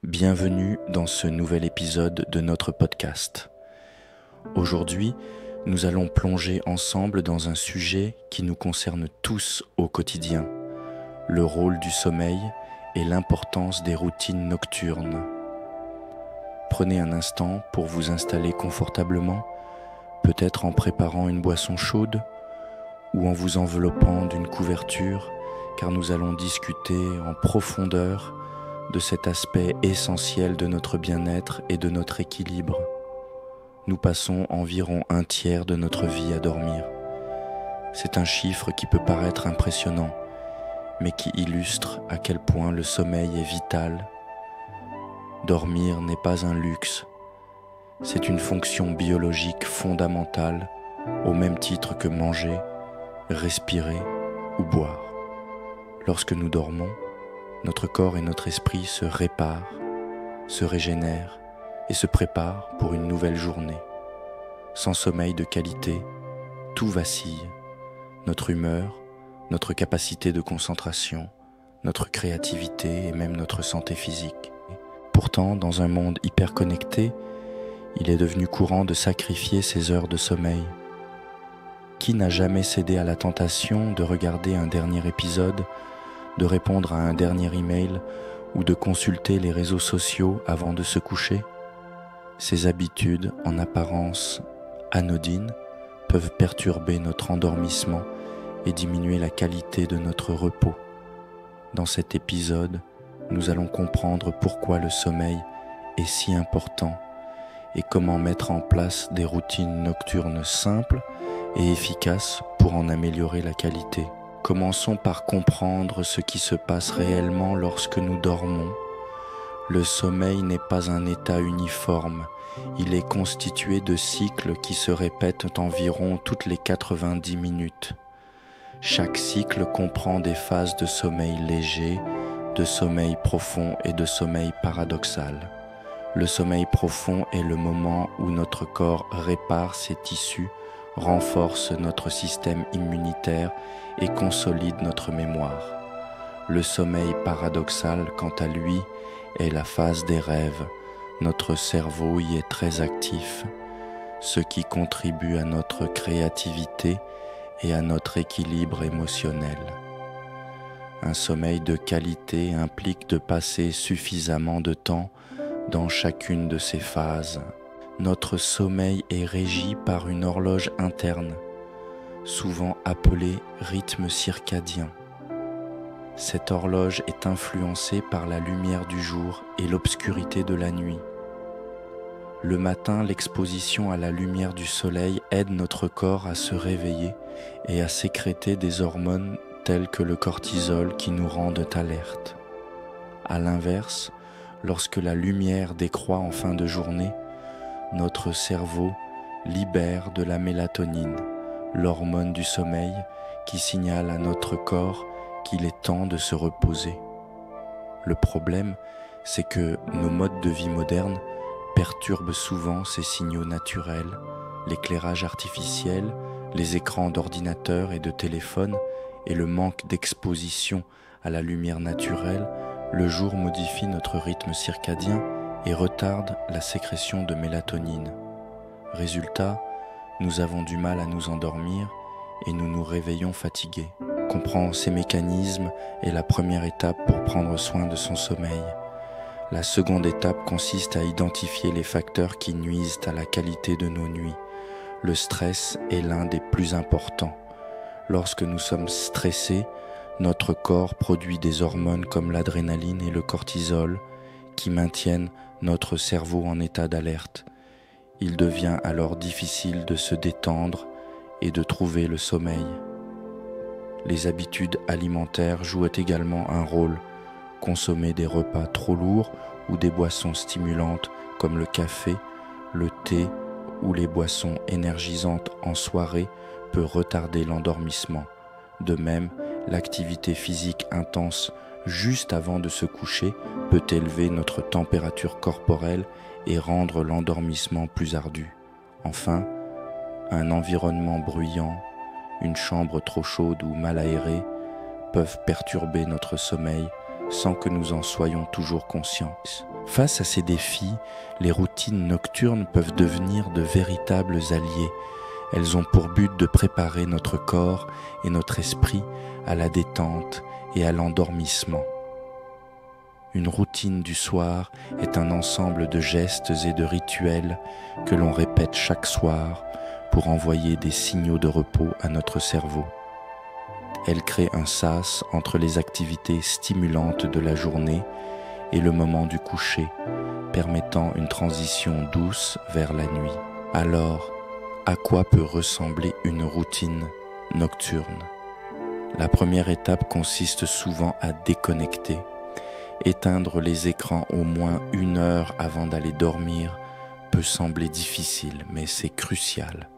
Bienvenue dans ce nouvel épisode de notre podcast. Aujourd'hui, nous allons plonger ensemble dans un sujet qui nous concerne tous au quotidien, le rôle du sommeil et l'importance des routines nocturnes. Prenez un instant pour vous installer confortablement, peut-être en préparant une boisson chaude ou en vous enveloppant d'une couverture, car nous allons discuter en profondeur de cet aspect essentiel de notre bien-être et de notre équilibre. Nous passons environ un tiers de notre vie à dormir. C'est un chiffre qui peut paraître impressionnant, mais qui illustre à quel point le sommeil est vital. Dormir n'est pas un luxe, c'est une fonction biologique fondamentale, au même titre que manger, respirer ou boire. Lorsque nous dormons, notre corps et notre esprit se réparent, se régénèrent et se préparent pour une nouvelle journée. Sans sommeil de qualité, tout vacille. Notre humeur, notre capacité de concentration, notre créativité et même notre santé physique. Pourtant, dans un monde hyper connecté, il est devenu courant de sacrifier ses heures de sommeil. Qui n'a jamais cédé à la tentation de regarder un dernier épisode, de répondre à un dernier email ou de consulter les réseaux sociaux avant de se coucher? Ces habitudes, en apparence anodines, peuvent perturber notre endormissement et diminuer la qualité de notre repos. Dans cet épisode, nous allons comprendre pourquoi le sommeil est si important et comment mettre en place des routines nocturnes simples et efficaces pour en améliorer la qualité. Commençons par comprendre ce qui se passe réellement lorsque nous dormons. Le sommeil n'est pas un état uniforme, il est constitué de cycles qui se répètent environ toutes les 90 minutes. Chaque cycle comprend des phases de sommeil léger, de sommeil profond et de sommeil paradoxal. Le sommeil profond est le moment où notre corps répare ses tissus, renforce notre système immunitaire et consolide notre mémoire. Le sommeil paradoxal, quant à lui, est la phase des rêves. Notre cerveau y est très actif, ce qui contribue à notre créativité et à notre équilibre émotionnel. Un sommeil de qualité implique de passer suffisamment de temps dans chacune de ces phases. Notre sommeil est régi par une horloge interne, souvent appelée rythme circadien. Cette horloge est influencée par la lumière du jour et l'obscurité de la nuit. Le matin, l'exposition à la lumière du soleil aide notre corps à se réveiller et à sécréter des hormones telles que le cortisol qui nous rendent alertes. À l'inverse, lorsque la lumière décroît en fin de journée, notre cerveau libère de la mélatonine, l'hormone du sommeil qui signale à notre corps qu'il est temps de se reposer. Le problème, c'est que nos modes de vie modernes perturbent souvent ces signaux naturels, l'éclairage artificiel, les écrans d'ordinateur et de téléphone et le manque d'exposition à la lumière naturelle. Le jour modifie notre rythme circadien et retarde la sécrétion de mélatonine. Résultat, nous avons du mal à nous endormir et nous nous réveillons fatigués. Comprendre ces mécanismes est la première étape pour prendre soin de son sommeil. La seconde étape consiste à identifier les facteurs qui nuisent à la qualité de nos nuits. Le stress est l'un des plus importants. Lorsque nous sommes stressés, notre corps produit des hormones comme l'adrénaline et le cortisol qui maintiennent notre cerveau en état d'alerte. Il devient alors difficile de se détendre et de trouver le sommeil. Les habitudes alimentaires jouent également un rôle. Consommer des repas trop lourds ou des boissons stimulantes comme le café, le thé ou les boissons énergisantes en soirée peut retarder l'endormissement. De même, l'activité physique intense juste avant de se coucher peut élever notre température corporelle et rendre l'endormissement plus ardu. Enfin, un environnement bruyant, une chambre trop chaude ou mal aérée peuvent perturber notre sommeil sans que nous en soyons toujours conscients. Face à ces défis, les routines nocturnes peuvent devenir de véritables alliés. Elles ont pour but de préparer notre corps et notre esprit à la détente et à l'endormissement. Une routine du soir est un ensemble de gestes et de rituels que l'on répète chaque soir pour envoyer des signaux de repos à notre cerveau. Elle crée un sas entre les activités stimulantes de la journée et le moment du coucher, permettant une transition douce vers la nuit. Alors, à quoi peut ressembler une routine nocturne ? La première étape consiste souvent à déconnecter. Éteindre les écrans au moins 1 heure avant d'aller dormir peut sembler difficile, mais c'est crucial.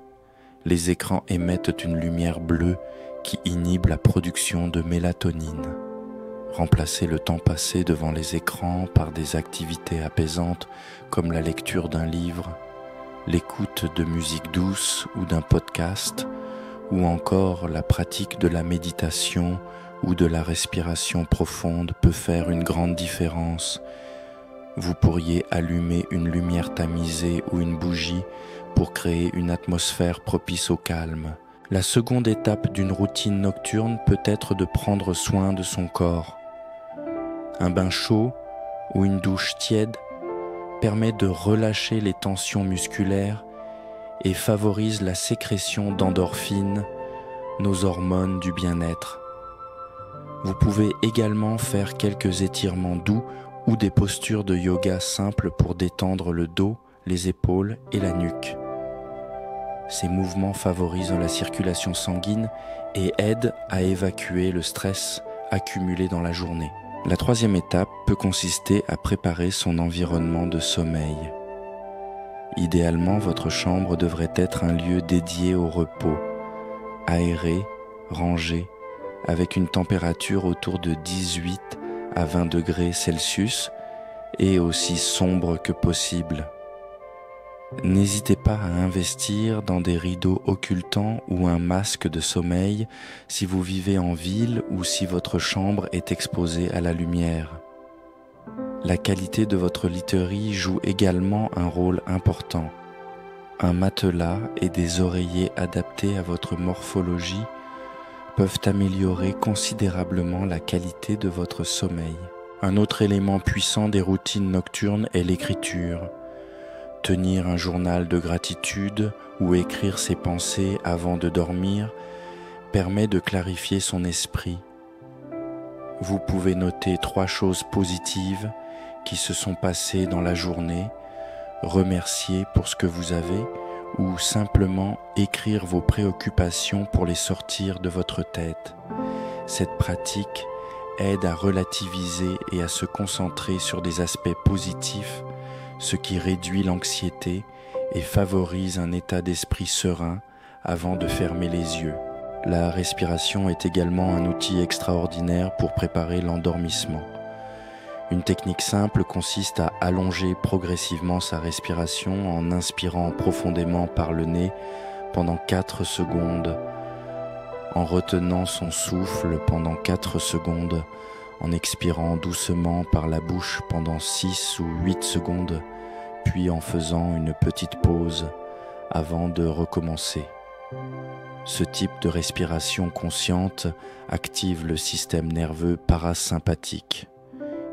Les écrans émettent une lumière bleue qui inhibe la production de mélatonine. Remplacer le temps passé devant les écrans par des activités apaisantes comme la lecture d'un livre, l'écoute de musique douce ou d'un podcast, ou encore la pratique de la méditation ou de la respiration profonde peut faire une grande différence. Vous pourriez allumer une lumière tamisée ou une bougie pour créer une atmosphère propice au calme. La seconde étape d'une routine nocturne peut être de prendre soin de son corps. Un bain chaud ou une douche tiède permet de relâcher les tensions musculaires et favorise la sécrétion d'endorphines, nos hormones du bien-être. Vous pouvez également faire quelques étirements doux ou des postures de yoga simples pour détendre le dos, les épaules et la nuque. Ces mouvements favorisent la circulation sanguine et aident à évacuer le stress accumulé dans la journée. La troisième étape peut consister à préparer son environnement de sommeil. Idéalement, votre chambre devrait être un lieu dédié au repos, aéré, rangé, avec une température autour de 18 à 20 degrés Celsius et aussi sombre que possible. N'hésitez pas à investir dans des rideaux occultants ou un masque de sommeil si vous vivez en ville ou si votre chambre est exposée à la lumière. La qualité de votre literie joue également un rôle important. Un matelas et des oreillers adaptés à votre morphologie peuvent améliorer considérablement la qualité de votre sommeil. Un autre élément puissant des routines nocturnes est l'écriture. Tenir un journal de gratitude ou écrire ses pensées avant de dormir permet de clarifier son esprit. Vous pouvez noter 3 choses positives qui se sont passées dans la journée, remercier pour ce que vous avez ou simplement écrire vos préoccupations pour les sortir de votre tête. Cette pratique aide à relativiser et à se concentrer sur des aspects positifs, ce qui réduit l'anxiété et favorise un état d'esprit serein avant de fermer les yeux. La respiration est également un outil extraordinaire pour préparer l'endormissement. Une technique simple consiste à allonger progressivement sa respiration en inspirant profondément par le nez pendant 4 secondes, en retenant son souffle pendant 4 secondes, en expirant doucement par la bouche pendant 6 ou 8 secondes, puis en faisant une petite pause avant de recommencer. Ce type de respiration consciente active le système nerveux parasympathique,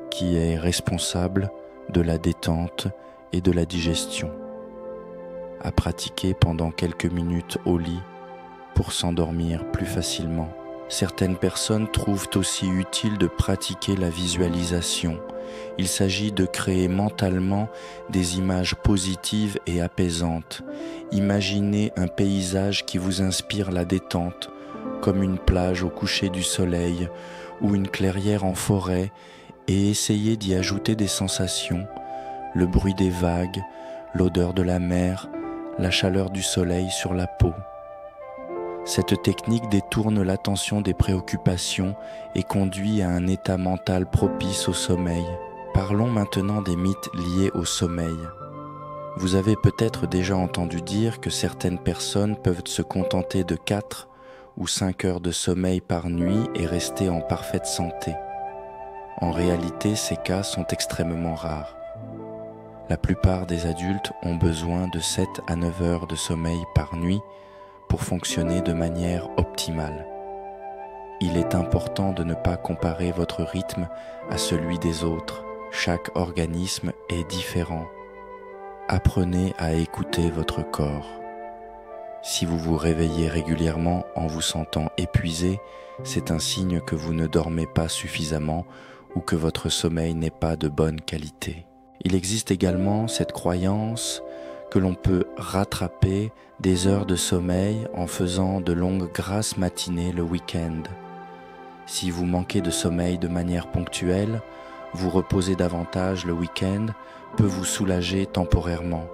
qui est responsable de la détente et de la digestion. À pratiquer pendant quelques minutes au lit pour s'endormir plus facilement. Certaines personnes trouvent aussi utile de pratiquer la visualisation. Il s'agit de créer mentalement des images positives et apaisantes. Imaginez un paysage qui vous inspire la détente, comme une plage au coucher du soleil ou une clairière en forêt, et essayez d'y ajouter des sensations, le bruit des vagues, l'odeur de la mer, la chaleur du soleil sur la peau. Cette technique détourne l'attention des préoccupations et conduit à un état mental propice au sommeil. Parlons maintenant des mythes liés au sommeil. Vous avez peut-être déjà entendu dire que certaines personnes peuvent se contenter de 4 ou 5 heures de sommeil par nuit et rester en parfaite santé. En réalité, ces cas sont extrêmement rares. La plupart des adultes ont besoin de 7 à 9 heures de sommeil par nuit pour fonctionner de manière optimale. Il est important de ne pas comparer votre rythme à celui des autres. Chaque organisme est différent. Apprenez à écouter votre corps. Si vous vous réveillez régulièrement en vous sentant épuisé, c'est un signe que vous ne dormez pas suffisamment ou que votre sommeil n'est pas de bonne qualité. Il existe également cette croyance que l'on peut rattraper des heures de sommeil en faisant de longues grasses matinées le week-end. Si vous manquez de sommeil de manière ponctuelle, vous reposer davantage le week-end peut vous soulager temporairement.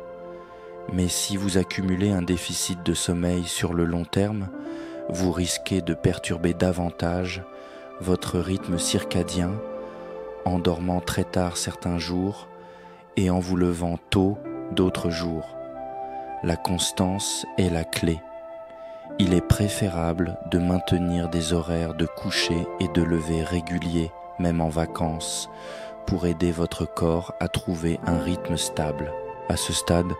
Mais si vous accumulez un déficit de sommeil sur le long terme, vous risquez de perturber davantage votre rythme circadien en dormant très tard certains jours et en vous levant tôt d'autres jours. La constance est la clé. Il est préférable de maintenir des horaires de coucher et de lever réguliers, même en vacances, pour aider votre corps à trouver un rythme stable. À ce stade,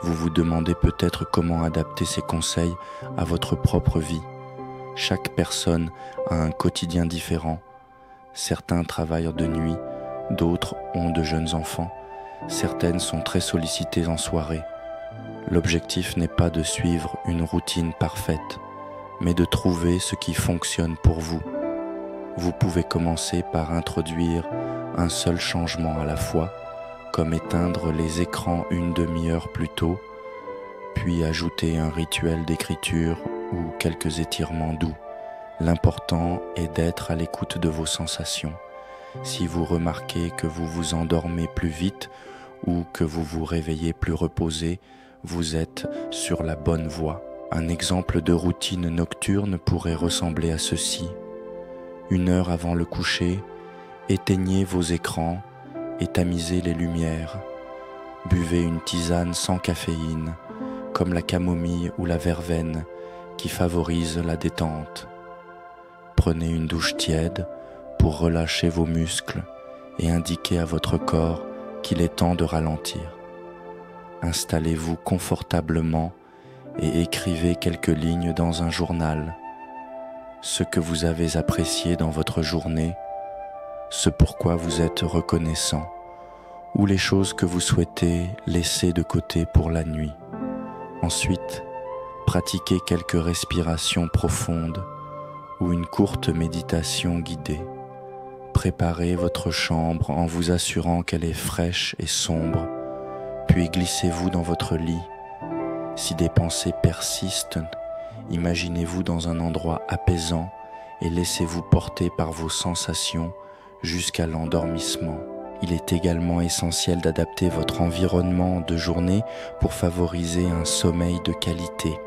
vous vous demandez peut-être comment adapter ces conseils à votre propre vie. Chaque personne a un quotidien différent. Certains travaillent de nuit, d'autres ont de jeunes enfants, certaines sont très sollicitées en soirée. L'objectif n'est pas de suivre une routine parfaite, mais de trouver ce qui fonctionne pour vous. Vous pouvez commencer par introduire un seul changement à la fois, comme éteindre les écrans une demi-heure plus tôt, puis ajouter un rituel d'écriture ou quelques étirements doux. L'important est d'être à l'écoute de vos sensations. Si vous remarquez que vous vous endormez plus vite ou que vous vous réveillez plus reposé, vous êtes sur la bonne voie. Un exemple de routine nocturne pourrait ressembler à ceci. 1 heure avant le coucher, éteignez vos écrans et tamisez les lumières. Buvez une tisane sans caféine, comme la camomille ou la verveine, qui favorise la détente. Prenez une douche tiède pour relâcher vos muscles et indiquer à votre corps qu'il est temps de ralentir. Installez-vous confortablement et écrivez quelques lignes dans un journal. Ce que vous avez apprécié dans votre journée, ce pourquoi vous êtes reconnaissant, ou les choses que vous souhaitez laisser de côté pour la nuit. Ensuite, pratiquez quelques respirations profondes ou une courte méditation guidée. Préparez votre chambre en vous assurant qu'elle est fraîche et sombre, puis glissez-vous dans votre lit. Si des pensées persistent, imaginez-vous dans un endroit apaisant et laissez-vous porter par vos sensations jusqu'à l'endormissement. Il est également essentiel d'adapter votre environnement de journée pour favoriser un sommeil de qualité.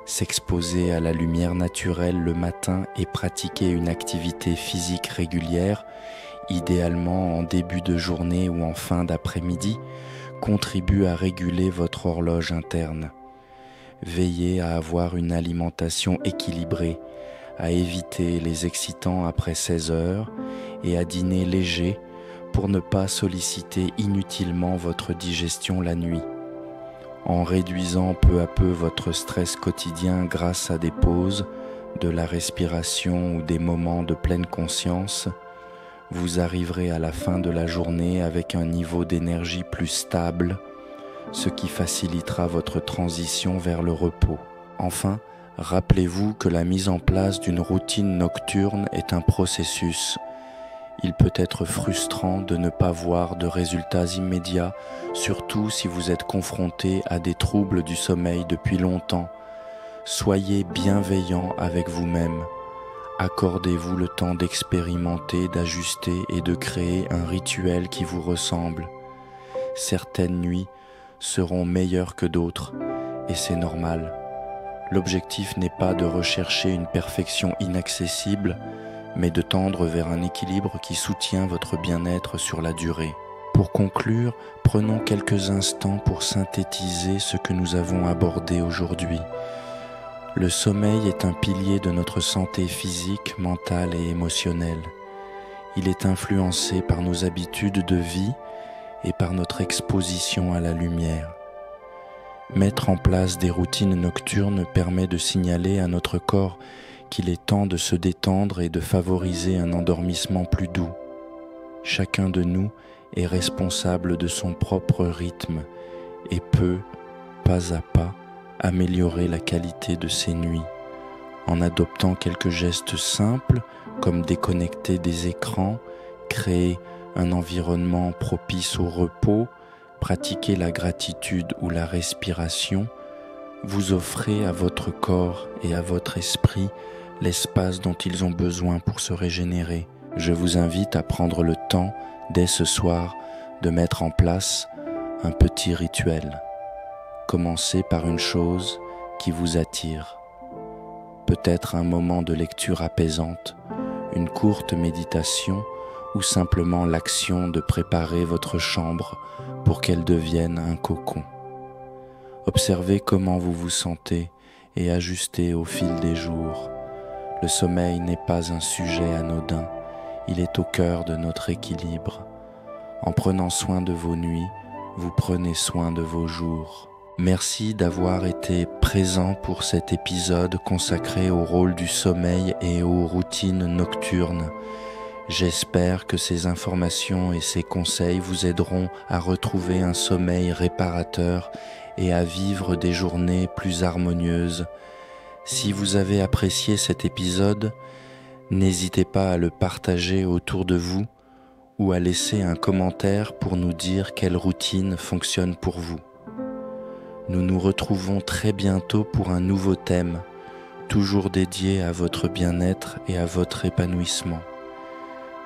S'exposer à la lumière naturelle le matin et pratiquer une activité physique régulière, idéalement en début de journée ou en fin d'après-midi, contribue à réguler votre horloge interne. Veillez à avoir une alimentation équilibrée, à éviter les excitants après 16 heures et à dîner léger pour ne pas solliciter inutilement votre digestion la nuit. En réduisant peu à peu votre stress quotidien grâce à des pauses, de la respiration ou des moments de pleine conscience, vous arriverez à la fin de la journée avec un niveau d'énergie plus stable, ce qui facilitera votre transition vers le repos. Enfin, rappelez-vous que la mise en place d'une routine nocturne est un processus. Il peut être frustrant de ne pas voir de résultats immédiats, surtout si vous êtes confronté à des troubles du sommeil depuis longtemps. Soyez bienveillant avec vous-même. Accordez-vous le temps d'expérimenter, d'ajuster et de créer un rituel qui vous ressemble. Certaines nuits seront meilleures que d'autres, et c'est normal. L'objectif n'est pas de rechercher une perfection inaccessible, mais de tendre vers un équilibre qui soutient votre bien-être sur la durée. Pour conclure, prenons quelques instants pour synthétiser ce que nous avons abordé aujourd'hui. Le sommeil est un pilier de notre santé physique, mentale et émotionnelle. Il est influencé par nos habitudes de vie et par notre exposition à la lumière. Mettre en place des routines nocturnes permet de signaler à notre corps qu'il est temps de se détendre et de favoriser un endormissement plus doux. Chacun de nous est responsable de son propre rythme et peut, pas à pas, améliorer la qualité de ses nuits en adoptant quelques gestes simples comme déconnecter des écrans, créer un environnement propice au repos, pratiquer la gratitude ou la respiration. Vous offrez à votre corps et à votre esprit l'espace dont ils ont besoin pour se régénérer. Je vous invite à prendre le temps, dès ce soir, de mettre en place un petit rituel. Commencez par une chose qui vous attire. Peut-être un moment de lecture apaisante, une courte méditation ou simplement l'action de préparer votre chambre pour qu'elle devienne un cocon. Observez comment vous vous sentez et ajustez au fil des jours. Le sommeil n'est pas un sujet anodin, il est au cœur de notre équilibre. En prenant soin de vos nuits, vous prenez soin de vos jours. Merci d'avoir été présent pour cet épisode consacré au rôle du sommeil et aux routines nocturnes. J'espère que ces informations et ces conseils vous aideront à retrouver un sommeil réparateur et à vivre des journées plus harmonieuses. Si vous avez apprécié cet épisode, n'hésitez pas à le partager autour de vous ou à laisser un commentaire pour nous dire quelle routine fonctionne pour vous. Nous nous retrouvons très bientôt pour un nouveau thème, toujours dédié à votre bien-être et à votre épanouissement.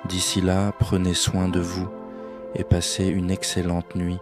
D'ici là, prenez soin de vous et passez une excellente nuit.